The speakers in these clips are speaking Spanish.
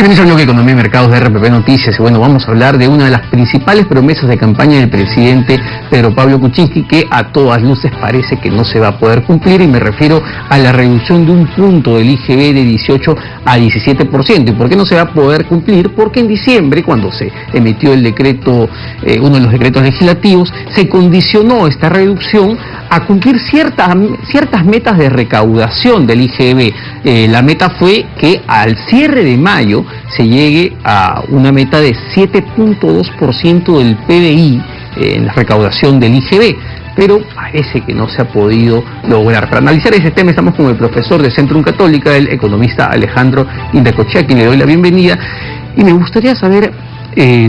Bienvenidos al bloque de Economía y Mercados de RPP Noticias. Y bueno, vamos a hablar de una de las principales promesas de campaña del presidente Pedro Pablo Kuczynski, que a todas luces parece que no se va a poder cumplir, y me refiero a la reducción de un punto del IGB de 18 a 17%. ¿Y por qué no se va a poder cumplir? Porque en diciembre, cuando se emitió el decreto, uno de los decretos legislativos, se condicionó esta reducción a cumplir ciertas metas de recaudación del IGB. La meta fue que al cierre de mayo se llegue a una meta de 7.2% del PBI en la recaudación del IGB, pero parece que no se ha podido lograr. Para analizar ese tema estamos con el profesor de Centrum Católica, el economista Alejandro Indacochea, a quien le doy la bienvenida, y me gustaría saber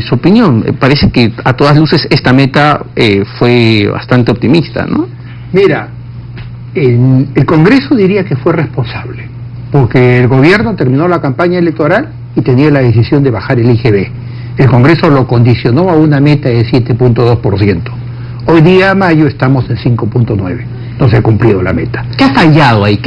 su opinión. Parece que a todas luces esta meta fue bastante optimista, ¿no? Mira, el Congreso diría que fue responsable, porque el gobierno terminó la campaña electoral y tenía la decisión de bajar el IGB. El Congreso lo condicionó a una meta de 7.2%. Hoy día, mayo, estamos en 5.9%. No se ha cumplido la meta. ¿Qué ha fallado ahí?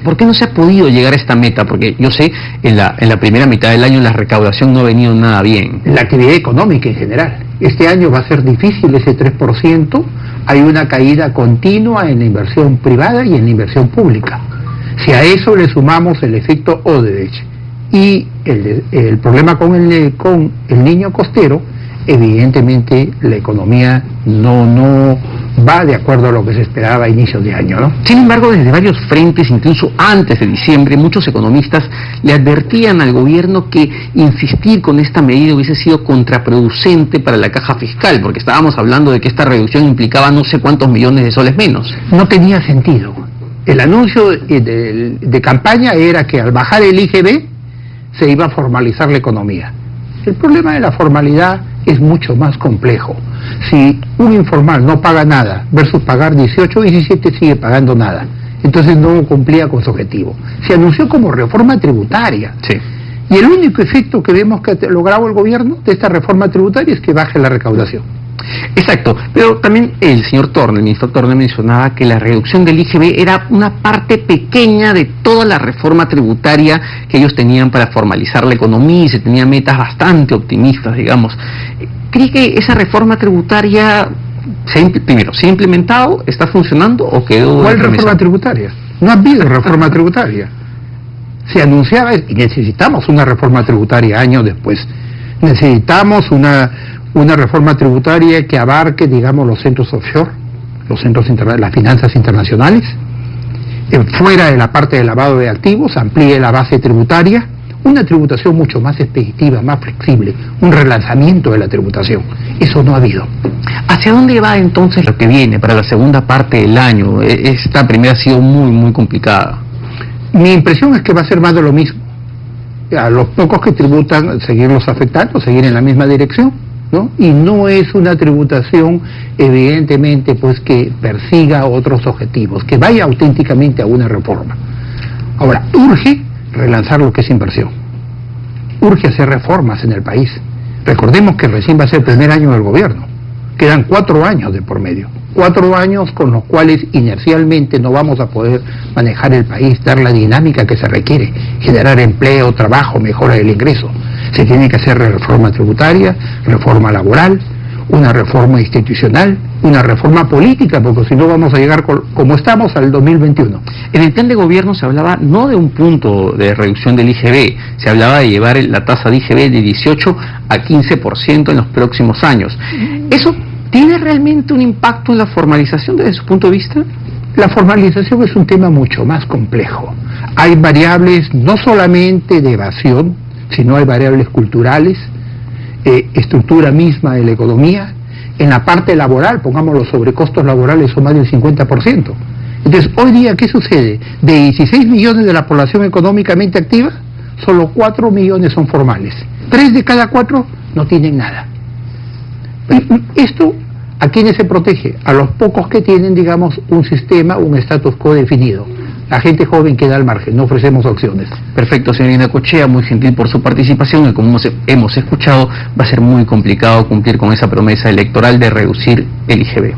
¿Por qué no se ha podido llegar a esta meta? Porque yo sé, en la primera mitad del año la recaudación no ha venido nada bien. La actividad económica en general. Este año va a ser difícil ese 3%. Hay una caída continua en la inversión privada y en la inversión pública. Si a eso le sumamos el efecto Odebrecht y el problema con el niño costero, evidentemente la economía no va de acuerdo a lo que se esperaba a inicios de año, ¿no? Sin embargo, desde varios frentes, incluso antes de diciembre, muchos economistas le advertían al gobierno que insistir con esta medida hubiese sido contraproducente para la caja fiscal, porque estábamos hablando de que esta reducción implicaba no sé cuántos millones de soles menos. No tenía sentido. El anuncio de campaña era que al bajar el IGB se iba a formalizar la economía. El problema de la formalidad es mucho más complejo. Si un informal no paga nada versus pagar 18 o 17, sigue pagando nada. Entonces no cumplía con su objetivo. Se anunció como reforma tributaria. Sí. Y el único efecto que vemos que ha logrado el gobierno de esta reforma tributaria es que baje la recaudación. Exacto, pero también el ministro Torne mencionaba que la reducción del IGB era una parte pequeña de toda la reforma tributaria que ellos tenían para formalizar la economía, y se tenían metas bastante optimistas, digamos. ¿Cree que esa reforma tributaria, primero, se ha implementado, está funcionando o quedó? ¿Cuál reforma tributaria? No ha habido reforma tributaria. Se anunciaba, y necesitamos una reforma tributaria años después. Necesitamos una reforma tributaria que abarque, digamos, los centros offshore, las finanzas internacionales, fuera de la parte de lavado de activos, amplíe la base tributaria, una tributación mucho más expeditiva, más flexible, un relanzamiento de la tributación. Eso no ha habido. ¿Hacia dónde va entonces lo que viene para la segunda parte del año? Esta primera ha sido muy complicada. Mi impresión es que va a ser más de lo mismo. A los pocos que tributan, seguirlos afectando, seguir en la misma dirección, ¿no? Y no es una tributación, evidentemente, pues que persiga otros objetivos, que vaya auténticamente a una reforma. Ahora, urge relanzar lo que es inversión. Urge hacer reformas en el país. Recordemos que recién va a ser el primer año del gobierno. Quedan 4 años de por medio. 4 años con los cuales inercialmente no vamos a poder manejar el país, dar la dinámica que se requiere, generar empleo, trabajo, mejora del ingreso. Se tiene que hacer reforma tributaria, reforma laboral, una reforma institucional, una reforma política, porque si no vamos a llegar como estamos al 2021. En el plan de gobierno se hablaba no de un punto de reducción del IGB, se hablaba de llevar la tasa de IGB de 18 a 15% en los próximos años. ¿Eso tiene realmente un impacto en la formalización desde su punto de vista? La formalización es un tema mucho más complejo. Hay variables no solamente de evasión, sino hay variables culturales, estructura misma de la economía. En la parte laboral, pongamos, los sobrecostos laborales son más del 50%. Entonces, hoy día, ¿qué sucede? De 16 millones de la población económicamente activa, solo 4 millones son formales. 3 de cada 4 no tienen nada. Esto, ¿a quiénes se protege? A los pocos que tienen, digamos, un sistema, un status quo definido. La gente joven queda al margen, no ofrecemos opciones. Perfecto, señor Indacochea, muy gentil por su participación, y como hemos escuchado, va a ser muy complicado cumplir con esa promesa electoral de reducir el IGB.